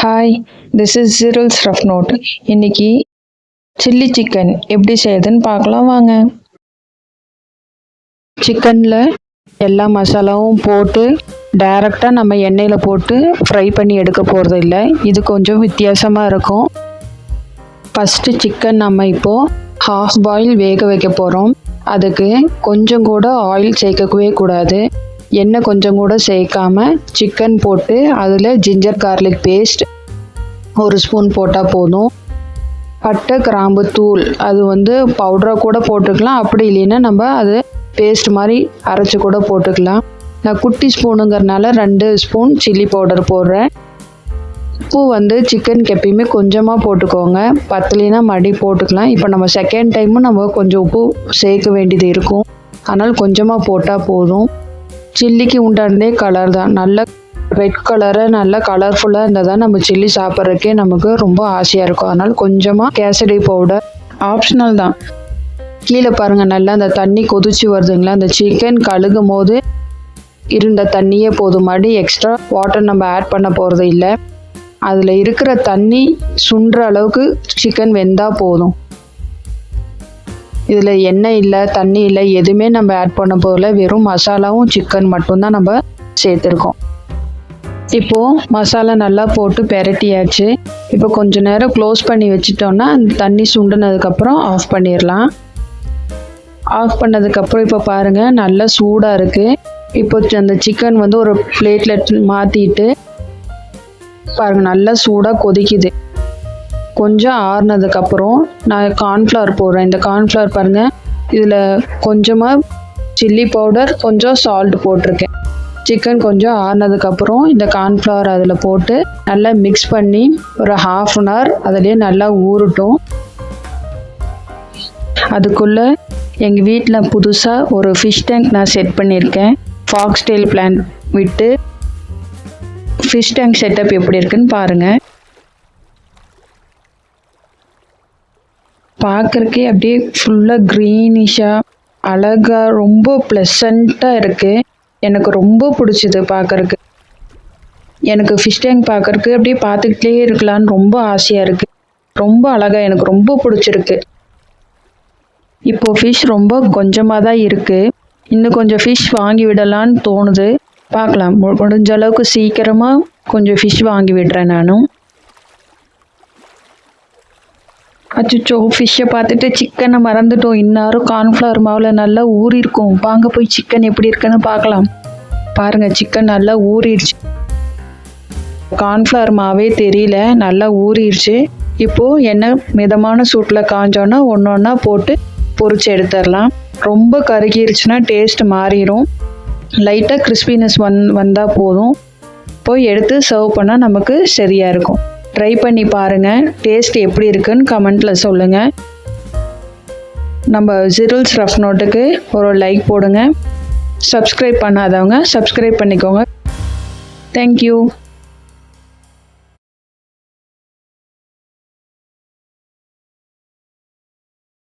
Hi, this is ஜீரல்ஸ் rough note. இன்னைக்கு chilli chicken எப்படி செய்யுதுன்னு பார்க்கலாம் வாங்க. சிக்கனில் எல்லா மசாலாவும் போட்டு டைரெக்டாக நம்ம எண்ணெயில் போட்டு ஃப்ரை பண்ணி எடுக்க போகிறது இல்லை. இது கொஞ்சம் வித்தியாசமாக இருக்கும். ஃபஸ்ட்டு சிக்கன் நம்ம இப்போது ஹாஃப் பாயில் வேக வைக்க போகிறோம். அதுக்கு கொஞ்சம் கூட ஆயில் சேர்க்கவே கூடாது. எண்ணெய் கொஞ்சம் கூட சேர்க்காம சிக்கன் போட்டு அதில் ஜிஞ்சர் கார்லிக் பேஸ்ட் 1 ஸ்பூன் போட்டால் போதும். பட்டை கிராம்பு தூள் அது பவுடராக கூட போட்டுக்கலாம். அப்படி இல்லைன்னா நம்ம அது பேஸ்ட் மாதிரி அரைச்சி கூட போட்டுக்கலாம். நான் குட்டி ஸ்பூனுங்கிறனால 2 ஸ்பூன் சில்லி பவுடர் போடுறேன். உப்பு சிக்கனுக்கு எப்பயுமே கொஞ்சமாக போட்டுக்கோங்க. பத்தலைனா மறுபடி போட்டுக்கலாம். இப்போ நம்ம செகண்ட் டைமும் நம்ம கொஞ்சம் உப்பு சேர்க்க வேண்டியது இருக்கும். அதனால் கொஞ்சமாக போட்டால் போதும். சில்லிக்கு உண்டானதே கலர் தான். நல்ல ரெட் கலரை நல்லா கலர்ஃபுல்லாக இருந்தால் தான் நம்ம சில்லி சாப்பிட்றதுக்கே நமக்கு ரொம்ப ஆசையாக இருக்கும். அதனால் கொஞ்சமாக கேசரி பவுடர் ஆப்ஷனல் தான். கீழே பாருங்கள், நல்லா அந்த தண்ணி கொதிச்சு வருதுங்களா. அந்த சிக்கன் கழுகும் போது இருந்த தண்ணியே போதும். மறுபடி எக்ஸ்ட்ரா வாட்டர் நம்ம ஆட் பண்ண போகிறது இல்லை. அதில் இருக்கிற தண்ணி சுண்டுற அளவுக்கு சிக்கன் வெந்தால் போதும். இதில் எண்ணெய் இல்லை, தண்ணி இல்லை, எதுவுமே நம்ம ஆட் பண்ண போகல. வெறும் மசாலாவும் சிக்கன் மட்டும்தான் நம்ம சேர்த்துருக்கோம். இப்போது மசாலா நல்லா போட்டு பெரட்டியாச்சு. இப்போ கொஞ்சம் நேரம் க்ளோஸ் பண்ணி வச்சிட்டோன்னா அந்த தண்ணி சுண்டுனதுக்கப்புறம் ஆஃப் பண்ணிடலாம். ஆஃப் பண்ணதுக்கப்புறம் இப்போ பாருங்கள், நல்லா சூடாக இருக்குது. இப்போ அந்த சிக்கன் ஒரு பிளேட்டில் மாற்றிட்டு பாருங்கள், நல்லா சூடாக கொதிக்குது. கொஞ்சம் ஆறுனதுக்கப்புறம் நான் கார்ன்ஃப்ளவர் போடுறேன். இந்த கார்ன்ஃப்ளவர் பாருங்கள், இதில் கொஞ்சமாக சில்லி பவுடர், கொஞ்சம் சால்ட் போட்டிருக்கேன். சிக்கன் கொஞ்சம் ஆறுனதுக்கப்புறம் இந்த கார்ன்ஃப்ளவர் அதில் போட்டு நல்லா மிக்ஸ் பண்ணி ஒரு 1/2 அன் ஹவர் அதிலே நல்லா ஊறட்டும். அதுக்குள்ளே எங்கள் வீட்டில் புதுசாக ஒரு ஃபிஷ் டேங்க் நான் செட் பண்ணியிருக்கேன். ஃபாக்ஸ் டெயில் பிளான்ட் விட்டு ஃபிஷ் டேங்க் செட்டப் எப்படி இருக்குன்னு பாருங்கள். பார்க்குறக்கே அப்படியே ஃபுல்லாக க்ரீனிஷாக அழகாக ரொம்ப ப்ளசண்ட்டாக இருக்குது. எனக்கு ரொம்ப பிடிச்சிது பார்க்குறக்கு. எனக்கு ஃபிஷ் டேங்க் பார்க்குறக்கு அப்படியே பார்த்துக்கிட்டே இருக்கலான்னு ரொம்ப ஆசையாக இருக்குது. ரொம்ப அழகாக எனக்கு ரொம்ப பிடிச்சிருக்கு. இப்போது ஃபிஷ் ரொம்ப கொஞ்சமாக தான் இருக்குது. இன்னும் கொஞ்சம் ஃபிஷ் வாங்கி விடலான்னு தோணுது. பார்க்கலாம், முடிஞ்ச அளவுக்கு சீக்கிரமாக கொஞ்சம் ஃபிஷ் வாங்கி விடுறேன் நானும். அச்சோ, ஃபிஷ்ஷை பார்த்துட்டு சிக்கனை மறந்துட்டோம். இன்னாரும் கார்ன்ஃப்ளவர் மாவில் நல்லா ஊறியிருக்கும். வாங்க போய் சிக்கன் எப்படி இருக்குன்னு பார்க்கலாம். பாருங்கள், சிக்கன் நல்லா ஊறிடுச்சு. கார்ன்ஃப்ளவர் மாவே தெரியல, நல்லா ஊறிடுச்சு. இப்போது எண்ணெய் மிதமான சூட்டில் காஞ்சோன்னா ஒன்று ஒன்றா போட்டு பொரிச்சு எடுத்துடலாம். ரொம்ப கருகிருச்சுன்னா டேஸ்ட் மாறிடும். லைட்டாக கிறிஸ்பினஸ் வந்தால் போதும். போய் எடுத்து சர்வ் பண்ணால் நமக்கு சரியாக இருக்கும். ட்ரை பண்ணி பாருங்கள். டேஸ்ட் எப்படி இருக்குன்னு கமெண்ட்டில் சொல்லுங்கள். நம்ம ஜீரல்ஸ் ரஃப் நோட்டுக்கு ஒரு லைக் போடுங்க. சப்ஸ்கிரைப் பண்ணாதவங்க சப்ஸ்கிரைப் பண்ணிக்கோங்க. தேங்க்யூ.